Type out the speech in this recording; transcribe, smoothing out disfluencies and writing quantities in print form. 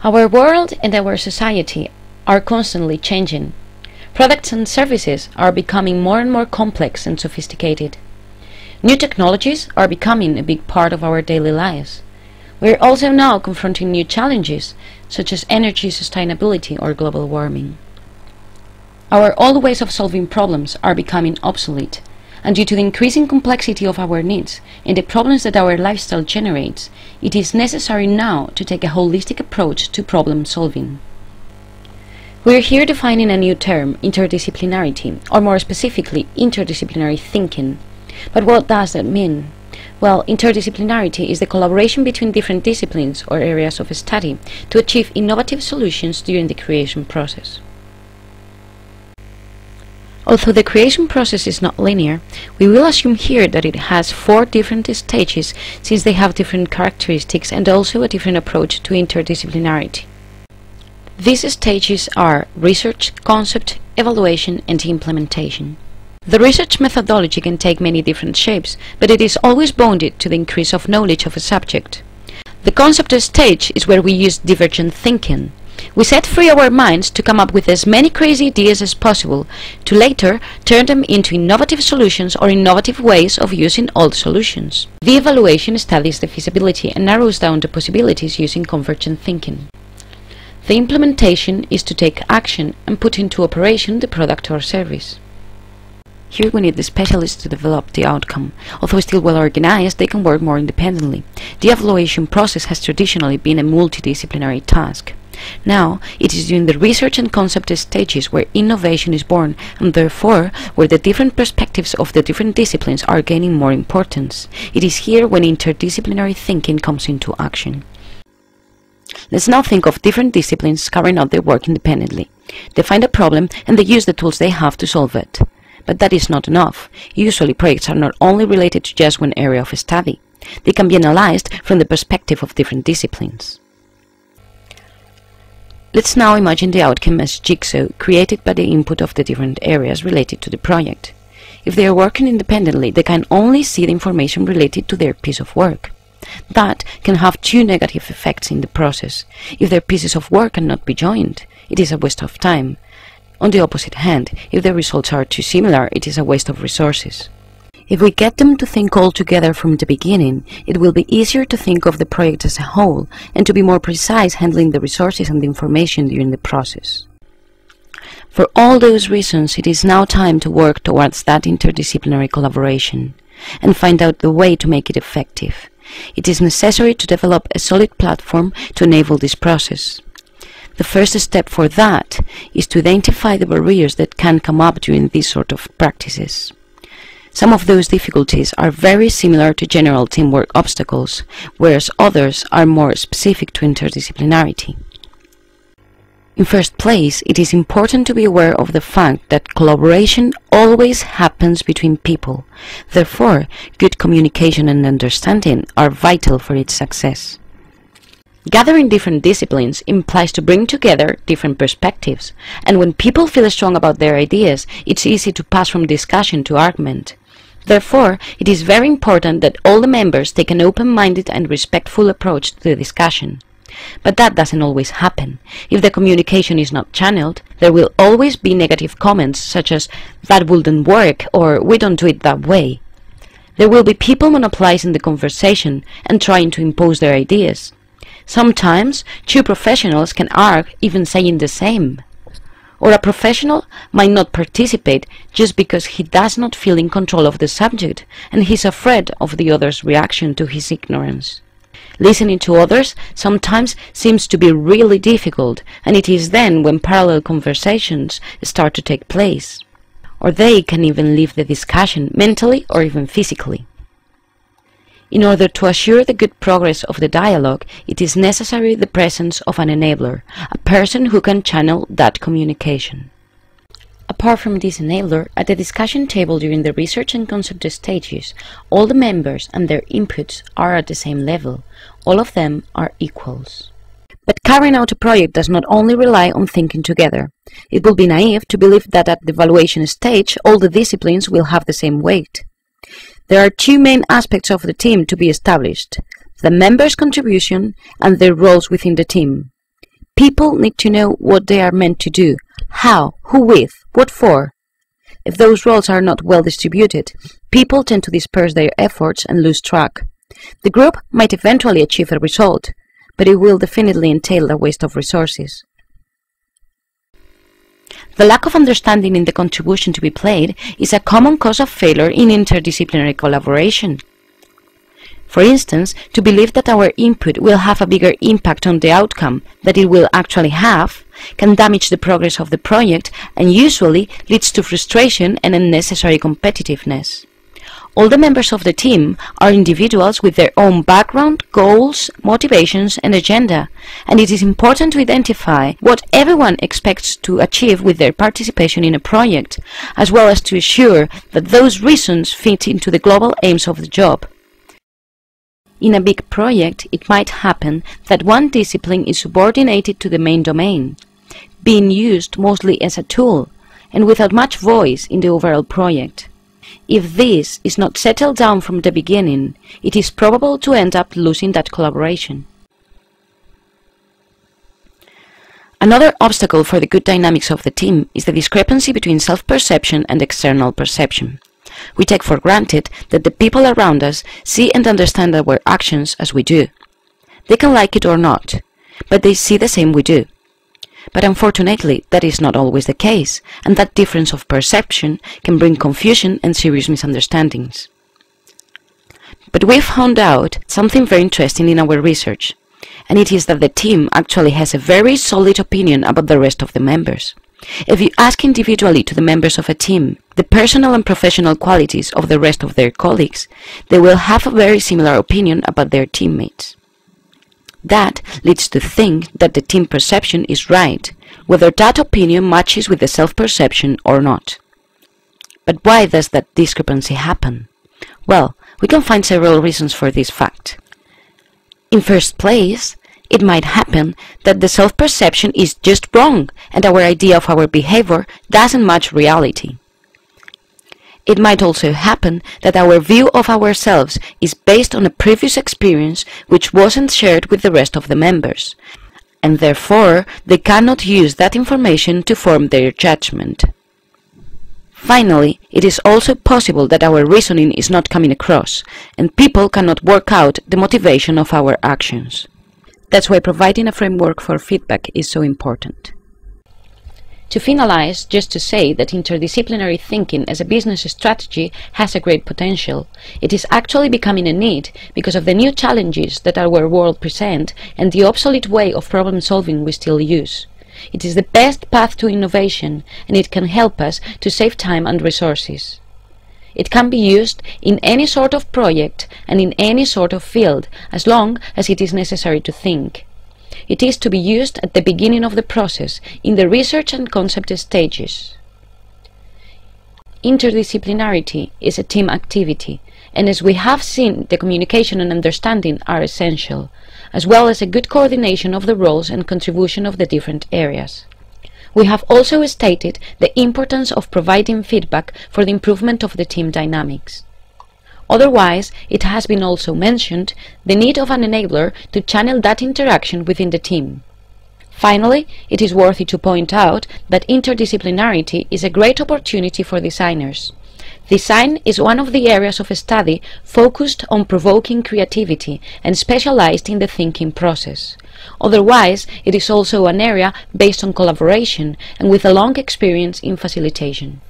Our world and our society are constantly changing. Products and services are becoming more and more complex and sophisticated. New technologies are becoming a big part of our daily lives. We are also now confronting new challenges, such as energy sustainability or global warming. Our old ways of solving problems are becoming obsolete, and due to the increasing complexity of our needs and the problems that our lifestyle generates, it is necessary now to take a holistic approach to problem solving. We are here defining a new term, interdisciplinarity, or more specifically, interdisciplinary thinking. But what does that mean? Well, interdisciplinarity is the collaboration between different disciplines or areas of study to achieve innovative solutions during the creation process. Although the creation process is not linear, we will assume here that it has 4 different stages since they have different characteristics and also a different approach to interdisciplinarity. These stages are research, concept, evaluation, and implementation. The research methodology can take many different shapes, but it is always bounded to the increase of knowledge of a subject. The concept stage is where we use divergent thinking. We set free our minds to come up with as many crazy ideas as possible, to later turn them into innovative solutions or innovative ways of using old solutions. The evaluation studies the feasibility and narrows down the possibilities using convergent thinking. The implementation is to take action and put into operation the product or service. Here we need the specialists to develop the outcome. Although still well organized, they can work more independently. The evaluation process has traditionally been a multidisciplinary task. Now, it is during the research and concept stages where innovation is born, and therefore where the different perspectives of the different disciplines are gaining more importance. It is here when interdisciplinary thinking comes into action. Let's now think of different disciplines carrying out their work independently. They find a problem and they use the tools they have to solve it. But that is not enough. Usually projects are not only related to just one area of study. They can be analyzed from the perspective of different disciplines. Let's now imagine the outcome as jigsaw created by the input of the different areas related to the project. If they are working independently, they can only see the information related to their piece of work. That can have 2 negative effects in the process. If their pieces of work cannot be joined, it is a waste of time. On the opposite hand, if the results are too similar, it is a waste of resources. If we get them to think all together from the beginning, it will be easier to think of the project as a whole and to be more precise handling the resources and the information during the process. For all those reasons, it is now time to work towards that interdisciplinary collaboration and find out the way to make it effective. It is necessary to develop a solid platform to enable this process. The first step for that is to identify the barriers that can come up during these sort of practices. Some of those difficulties are very similar to general teamwork obstacles, whereas others are more specific to interdisciplinarity. In first place, it is important to be aware of the fact that collaboration always happens between people. Therefore, good communication and understanding are vital for its success. Gathering different disciplines implies to bring together different perspectives, and when people feel strong about their ideas, it's easy to pass from discussion to argument. Therefore, it is very important that all the members take an open-minded and respectful approach to the discussion. But that doesn't always happen. If the communication is not channeled, there will always be negative comments such as, "that wouldn't work," or "we don't do it that way." There will be people monopolizing the conversation and trying to impose their ideas. Sometimes, 2 professionals can argue even saying the same. Or a professional might not participate just because he does not feel in control of the subject and he's afraid of the other's reaction to his ignorance. Listening to others sometimes seems to be really difficult, and it is then when parallel conversations start to take place. Or they can even leave the discussion mentally or even physically. In order to assure the good progress of the dialogue, it is necessary the presence of an enabler, a person who can channel that communication. Apart from this enabler, at the discussion table during the research and concept stages, all the members and their inputs are at the same level. All of them are equals. But carrying out a project does not only rely on thinking together. It will be naive to believe that at the evaluation stage all the disciplines will have the same weight. There are 2 main aspects of the team to be established: the members' contribution and their roles within the team. People need to know what they are meant to do, how, who with, what for. If those roles are not well distributed, people tend to disperse their efforts and lose track. The group might eventually achieve a result, but it will definitely entail a waste of resources. The lack of understanding in the contribution to be played is a common cause of failure in interdisciplinary collaboration. For instance, to believe that our input will have a bigger impact on the outcome than it will actually have can damage the progress of the project and usually leads to frustration and unnecessary competitiveness. All the members of the team are individuals with their own background, goals, motivations, and agenda, and it is important to identify what everyone expects to achieve with their participation in a project, as well as to ensure that those reasons fit into the global aims of the job. In a big project, it might happen that one discipline is subordinated to the main domain, being used mostly as a tool, and without much voice in the overall project. If this is not settled down from the beginning, it is probable to end up losing that collaboration. Another obstacle for the good dynamics of the team is the discrepancy between self-perception and external perception. We take for granted that the people around us see and understand our actions as we do. They can like it or not, but they see the same we do. But unfortunately, that is not always the case, and that difference of perception can bring confusion and serious misunderstandings. But we found out something very interesting in our research, and it is that the team actually has a very solid opinion about the rest of the members. If you ask individually to the members of a team the personal and professional qualities of the rest of their colleagues, they will have a very similar opinion about their teammates. That leads to think that the team perception is right, whether that opinion matches with the self-perception or not. But why does that discrepancy happen? Well, we can find several reasons for this fact. In first place, it might happen that the self-perception is just wrong and our idea of our behavior doesn't match reality. It might also happen that our view of ourselves is based on a previous experience which wasn't shared with the rest of the members, and therefore they cannot use that information to form their judgment. Finally, it is also possible that our reasoning is not coming across, and people cannot work out the motivation of our actions. That's why providing a framework for feedback is so important. To finalize, just to say that interdisciplinary thinking as a business strategy has a great potential. It is actually becoming a need because of the new challenges that our world presents and the obsolete way of problem solving we still use. It is the best path to innovation, and it can help us to save time and resources. It can be used in any sort of project and in any sort of field, as long as it is necessary to think. It is to be used at the beginning of the process, in the research and concept stages. Interdisciplinarity is a team activity, and as we have seen, the communication and understanding are essential, as well as a good coordination of the roles and contribution of the different areas. We have also stated the importance of providing feedback for the improvement of the team dynamics. Otherwise, it has been also mentioned the need of an enabler to channel that interaction within the team. Finally, it is worthy to point out that interdisciplinarity is a great opportunity for designers. Design is one of the areas of study focused on provoking creativity and specialized in the thinking process. Otherwise, it is also an area based on collaboration and with a long experience in facilitation.